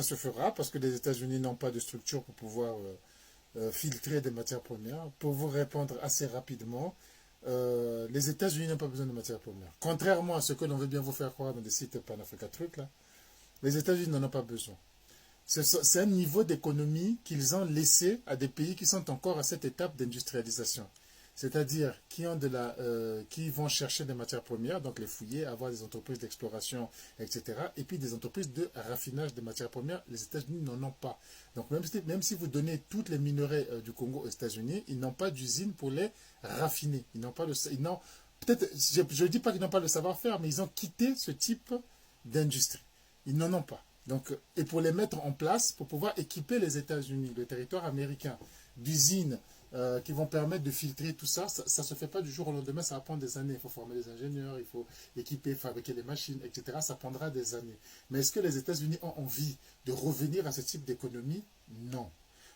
Ça se fera parce que les États-Unis n'ont pas de structure pour pouvoir filtrer des matières premières. Pour vous répondre assez rapidement, les États-Unis n'ont pas besoin de matières premières. Contrairement à ce que l'on veut bien vous faire croire dans des sites Pan-Africa Truc, là, les États-Unis n'en ont pas besoin. C'est un niveau d'économie qu'ils ont laissé à des pays qui sont encore à cette étape d'industrialisation. C'est-à-dire qui vont chercher des matières premières, donc les fouiller, avoir des entreprises d'exploration, etc. Et puis des entreprises de raffinage des matières premières, les États-Unis n'en ont pas. Donc même si vous donnez toutes les minerais du Congo aux États-Unis, ils n'ont pas d'usine pour les raffiner. Ils n'ont pas peut-être, je ne dis pas qu'ils n'ont pas le savoir-faire, mais ils ont quitté ce type d'industrie. Ils n'en ont pas. Donc, et pour les mettre en place, pour pouvoir équiper les États-Unis, le territoire américain, d'usines qui vont permettre de filtrer tout ça, ça ne se fait pas du jour au lendemain, ça va prendre des années. Il faut former les ingénieurs, il faut équiper, fabriquer les machines, etc. Ça prendra des années. Mais est-ce que les États-Unis ont envie de revenir à ce type d'économie? Non.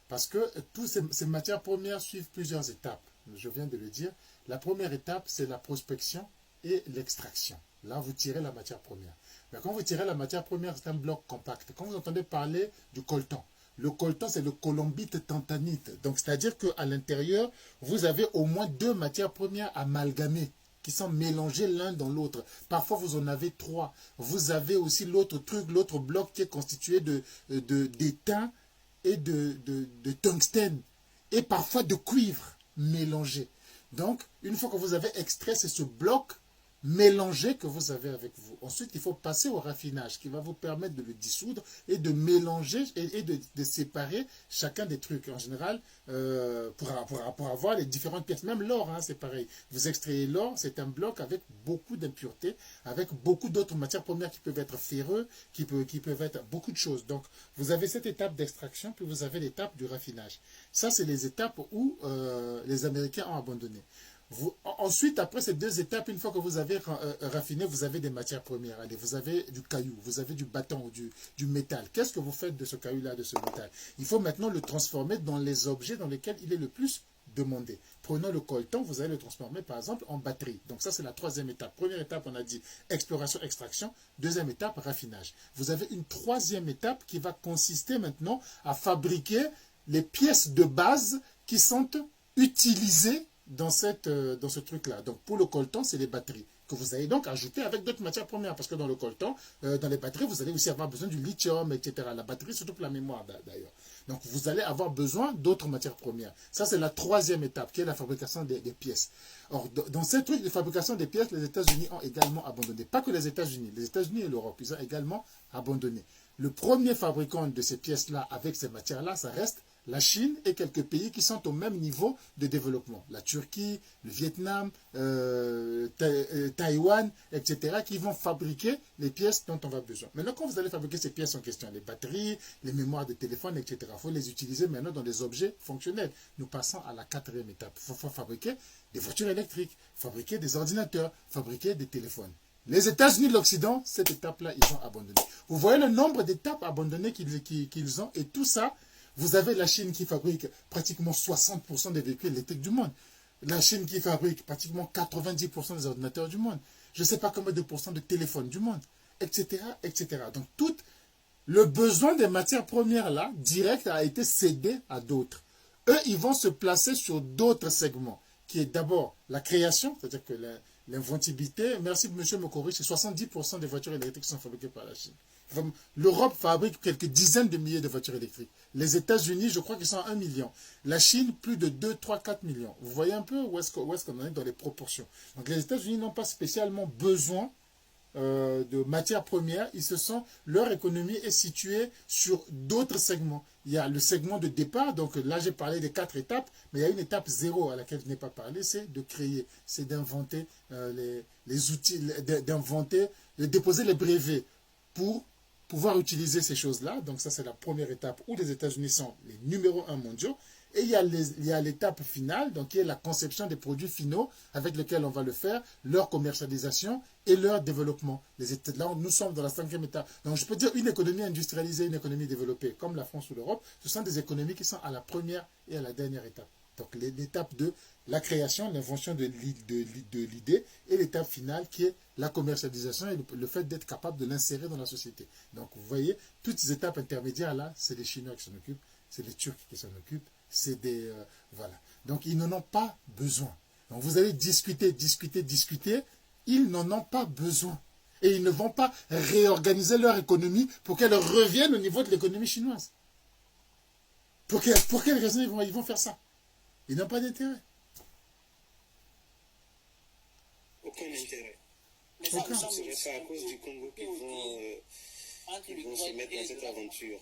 Parce que toutes ces matières premières suivent plusieurs étapes. Je viens de le dire. La première étape, c'est la prospection et l'extraction. Là, vous tirez la matière première. Mais quand vous tirez la matière première, c'est un bloc compact. Quand vous entendez parler du coltan, le coltan, c'est le colombite tantanite. Donc, c'est-à-dire qu'à l'intérieur, vous avez au moins deux matières premières amalgamées qui sont mélangées l'un dans l'autre. Parfois, vous en avez trois. Vous avez aussi l'autre truc, l'autre bloc qui est constitué d'étain et de tungstène et parfois de cuivre mélangé. Donc, une fois que vous avez extrait, c'est ce bloc mélangé que vous avez avec vous. Ensuite, il faut passer au raffinage qui va vous permettre de le dissoudre et de mélanger et de séparer chacun des trucs. En général, pour avoir les différentes pièces, même l'or, hein, c'est pareil. Vous extrayez l'or, c'est un bloc avec beaucoup d'impuretés, avec beaucoup d'autres matières premières qui peuvent être ferreux, qui peuvent être beaucoup de choses. Donc, vous avez cette étape d'extraction, puis vous avez l'étape du raffinage. Ça, c'est les étapes où les Américains ont abandonné. Ensuite, après ces deux étapes, une fois que vous avez raffiné, vous avez des matières premières. Allez, vous avez du caillou, vous avez du bâton ou du métal. Qu'est-ce que vous faites de ce caillou-là, de ce métal? Il faut maintenant le transformer dans les objets dans lesquels il est le plus demandé. Prenons le coltan, vous allez le transformer par exemple en batterie. Donc ça, c'est la troisième étape. Première étape, on a dit exploration, extraction. Deuxième étape, raffinage. Vous avez une troisième étape qui va consister maintenant à fabriquer les pièces de base qui sont utilisées dans ce truc-là. Donc, pour le coltan, c'est les batteries que vous allez donc ajouter avec d'autres matières premières. Parce que dans le coltan, dans les batteries, vous allez aussi avoir besoin du lithium, etc. La batterie, surtout pour la mémoire, d'ailleurs. Donc, vous allez avoir besoin d'autres matières premières. Ça, c'est la troisième étape, qui est la fabrication des pièces. Or, dans ces trucs de fabrication des pièces, les États-Unis ont également abandonné. Pas que les États-Unis et l'Europe, ils ont également abandonné. Le premier fabricant de ces pièces-là, avec ces matières-là, ça reste la Chine et quelques pays qui sont au même niveau de développement. La Turquie, le Vietnam, Taïwan, etc., qui vont fabriquer les pièces dont on a besoin. Maintenant, quand vous allez fabriquer ces pièces en question, les batteries, les mémoires de téléphone, etc., il faut les utiliser maintenant dans des objets fonctionnels. Nous passons à la quatrième étape. Il faut fabriquer des voitures électriques, fabriquer des ordinateurs, fabriquer des téléphones. Les États-Unis de l'Occident, cette étape-là, ils ont abandonné. Vous voyez le nombre d'étapes abandonnées qu'ils ont, et tout ça, vous avez la Chine qui fabrique pratiquement 60% des véhicules électriques du monde. La Chine qui fabrique pratiquement 90% des ordinateurs du monde. Je ne sais pas combien de pourcents de téléphones du monde, etc., etc. Donc, tout le besoin des matières premières, là, direct, a été cédé à d'autres. Eux, ils vont se placer sur d'autres segments, qui est d'abord la création, c'est-à-dire que l'inventivité. Merci, monsieur Mokori, c'est 70% des voitures électriques qui sont fabriquées par la Chine. L'Europe fabrique quelques dizaines de milliers de voitures électriques. Les États-Unis, je crois qu'ils sont à 1 million. La Chine, plus de 2, 3, 4 millions. Vous voyez un peu où est-ce qu'on est dans les proportions. Donc les États-Unis n'ont pas spécialement besoin de matières premières. Leur économie est située sur d'autres segments. Il y a le segment de départ, donc là j'ai parlé des 4 étapes, mais il y a une étape 0 à laquelle je n'ai pas parlé, c'est de créer, c'est d'inventer les outils, de déposer les brevets pour pouvoir utiliser ces choses-là. Donc ça, c'est la première étape où les États-Unis sont les numéro 1 mondiaux. Et il y a l'étape finale, donc qui est la conception des produits finaux avec lesquels on va le faire, leur commercialisation et leur développement. Là, nous sommes dans la 5e étape. Donc je peux dire une économie industrialisée, une économie développée, comme la France ou l'Europe, ce sont des économies qui sont à la première et à la dernière étape. Donc l'étape de la création, l'invention de l'idée, et l'étape finale qui est la commercialisation et le fait d'être capable de l'insérer dans la société. Donc vous voyez, toutes ces étapes intermédiaires là, c'est les Chinois qui s'en occupent, c'est les Turcs qui s'en occupent, c'est des... voilà. Donc ils n'en ont pas besoin. Donc vous allez discuter, ils n'en ont pas besoin. Et ils ne vont pas réorganiser leur économie pour qu'elle revienne au niveau de l'économie chinoise. Pour quelle raison ils vont faire ça? Ils n'ont pas d'intérêt. Aucun intérêt. Mais ça, Aucun. nous sommes Ce serait pas à cause du Congo qu'ils vont se mettre dans cette aventure.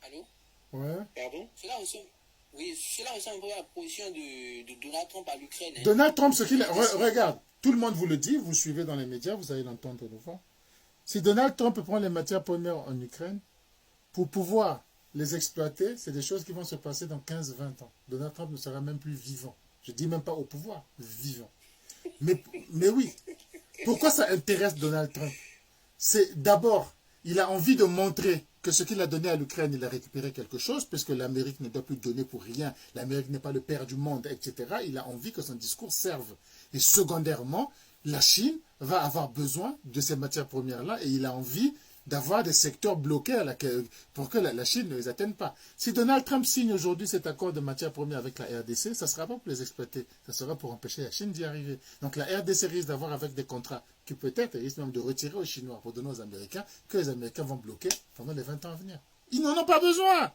Allô? Ouais. Pardon? Cela ressemble un peu à la position de Donald Trump à l'Ukraine. Hein. Donald Trump, ce qu'il... regarde, tout le monde vous le dit, vous suivez dans les médias, vous allez l'entendre de fois. Si Donald Trump prend les matières premières en Ukraine, pour pouvoir les exploiter, c'est des choses qui vont se passer dans 15-20 ans. Donald Trump ne sera même plus vivant. Je ne dis même pas au pouvoir, vivant. Mais oui, pourquoi ça intéresse Donald Trump? C'est d'abord, il a envie de montrer que ce qu'il a donné à l'Ukraine, il a récupéré quelque chose, puisque l'Amérique ne doit plus donner pour rien, l'Amérique n'est pas le père du monde, etc. Il a envie que son discours serve. Et secondairement, la Chine va avoir besoin de ces matières premières-là, et il a envie d'avoir des secteurs bloqués pour que la Chine ne les atteigne pas. Si Donald Trump signe aujourd'hui cet accord de matières premières avec la RDC, ça ne sera pas pour les exploiter, ça sera pour empêcher la Chine d'y arriver. Donc la RDC risque d'avoir avec des contrats qui peut-être risquent même de retirer aux Chinois pour donner aux Américains, que les Américains vont bloquer pendant les 20 ans à venir. Ils n'en ont pas besoin.